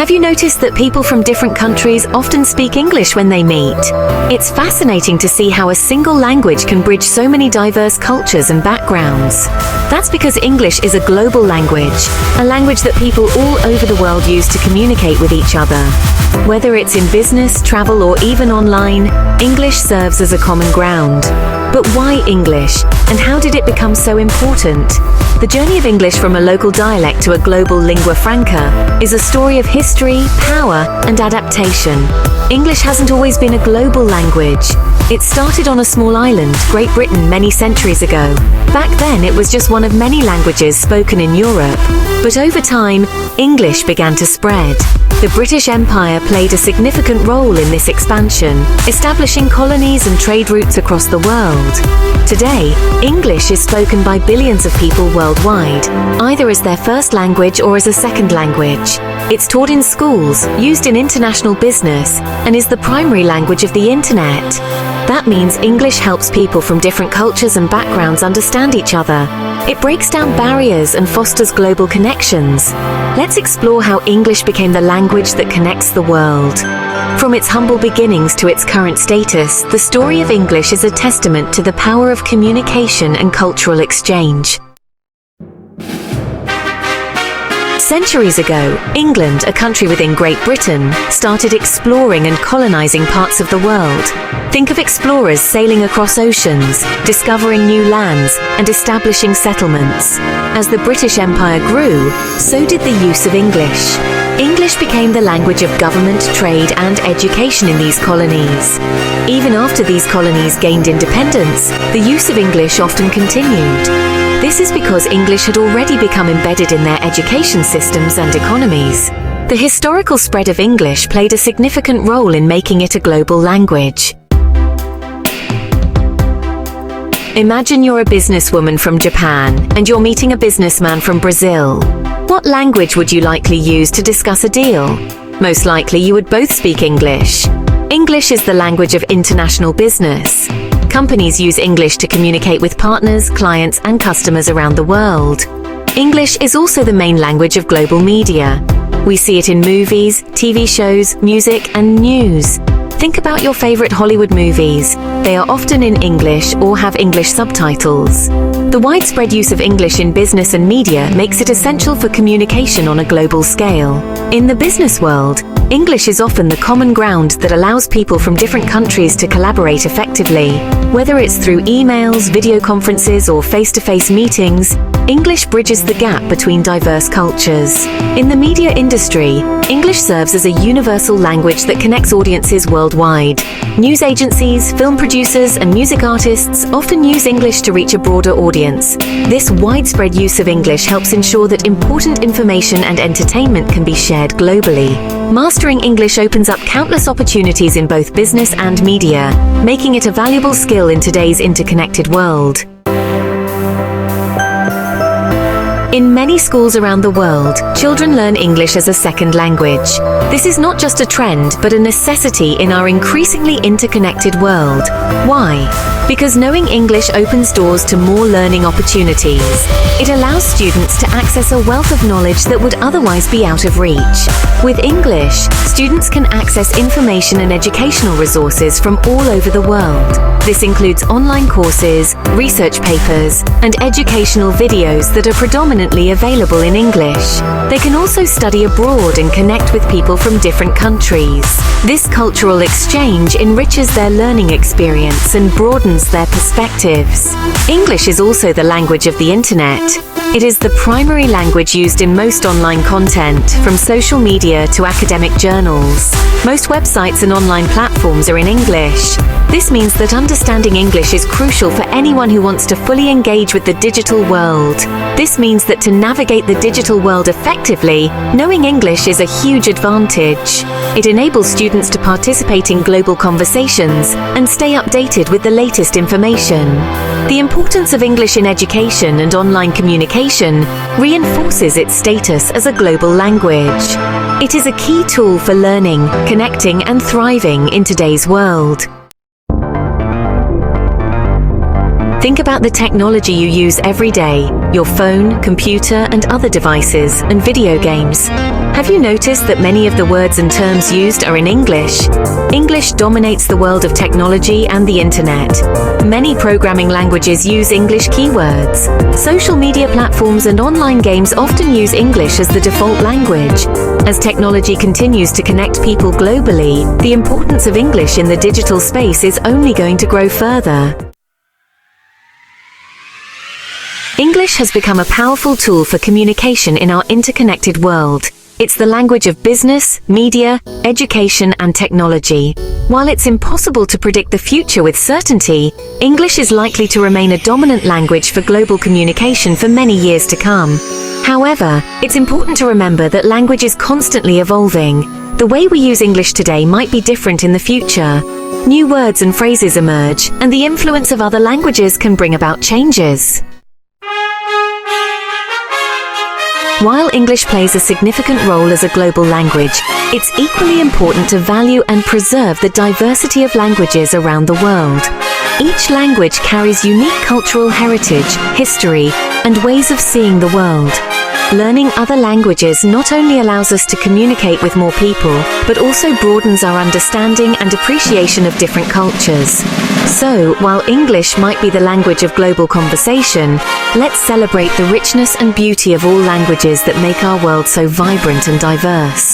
Have you noticed that people from different countries often speak English when they meet? It's fascinating to see how a single language can bridge so many diverse cultures and backgrounds. That's because English is a global language, a language that people all over the world use to communicate with each other. Whether it's in business, travel, or even online, English serves as a common ground. But why English, and how did it become so important? The journey of English from a local dialect to a global lingua franca is a story of history, power, and adaptation. English hasn't always been a global language. It started on a small island, Great Britain, many centuries ago. Back then, it was just one of many languages spoken in Europe. But over time, English began to spread. The British Empire played a significant role in this expansion, establishing colonies and trade routes across the world. Today, English is spoken by billions of people worldwide, either as their first language or as a second language. It's taught in schools, used in international business, and is the primary language of the internet. That means English helps people from different cultures and backgrounds understand each other. It breaks down barriers and fosters global connections. Let's explore how English became the language that connects the world. From its humble beginnings to its current status, the story of English is a testament to the power of communication and cultural exchange. Centuries ago, England, a country within Great Britain, started exploring and colonizing parts of the world. Think of explorers sailing across oceans, discovering new lands, and establishing settlements. As the British Empire grew, so did the use of English. English became the language of government, trade, and education in these colonies. Even after these colonies gained independence, the use of English often continued. This is because English had already become embedded in their education systems and economies. The historical spread of English played a significant role in making it a global language. Imagine you're a businesswoman from Japan and you're meeting a businessman from Brazil. What language would you likely use to discuss a deal? Most likely you would both speak English. English is the language of international business. Companies use English to communicate with partners, clients, and customers around the world. English is also the main language of global media. We see it in movies, TV shows, music, and news. Think about your favorite Hollywood movies. They are often in English or have English subtitles. The widespread use of English in business and media makes it essential for communication on a global scale. In the business world, English is often the common ground that allows people from different countries to collaborate effectively. Whether it's through emails, video conferences, or face-to-face meetings, English bridges the gap between diverse cultures. In the media industry, English serves as a universal language that connects audiences worldwide. News agencies, film producers, and music artists often use English to reach a broader audience. This widespread use of English helps ensure that important information and entertainment can be shared globally. Mastering English opens up countless opportunities in both business and media, making it a valuable skill in today's interconnected world. In many schools around the world, children learn English as a second language. This is not just a trend, but a necessity in our increasingly interconnected world. Why? Because knowing English opens doors to more learning opportunities. It allows students to access a wealth of knowledge that would otherwise be out of reach. With English, students can access information and educational resources from all over the world. This includes online courses, research papers, and educational videos that are predominantly available in English. They can also study abroad and connect with people from different countries. This cultural exchange enriches their learning experience and broadens their perspectives. English is also the language of the internet. It is the primary language used in most online content, from social media to academic journals. Most websites and online platforms are in English. This means that understanding English is crucial for anyone who wants to fully engage with the digital world. This means that to navigate the digital world effectively, knowing English is a huge advantage. It enables students to participate in global conversations and stay updated with the latest information. The importance of English in education and online communication reinforces its status as a global language. It is a key tool for learning, connecting, and thriving in today's world. Think about the technology you use every day, your phone, computer, and other devices, and video games. Have you noticed that many of the words and terms used are in English? English dominates the world of technology and the internet. Many programming languages use English keywords. Social media platforms and online games often use English as the default language. As technology continues to connect people globally, the importance of English in the digital space is only going to grow further. English has become a powerful tool for communication in our interconnected world. It's the language of business, media, education, and technology. While it's impossible to predict the future with certainty, English is likely to remain a dominant language for global communication for many years to come. However, it's important to remember that language is constantly evolving. The way we use English today might be different in the future. New words and phrases emerge, and the influence of other languages can bring about changes. While English plays a significant role as a global language, it's equally important to value and preserve the diversity of languages around the world. Each language carries unique cultural heritage, history, and ways of seeing the world. Learning other languages not only allows us to communicate with more people, but also broadens our understanding and appreciation of different cultures. So, while English might be the language of global conversation, let's celebrate the richness and beauty of all languages that make our world so vibrant and diverse.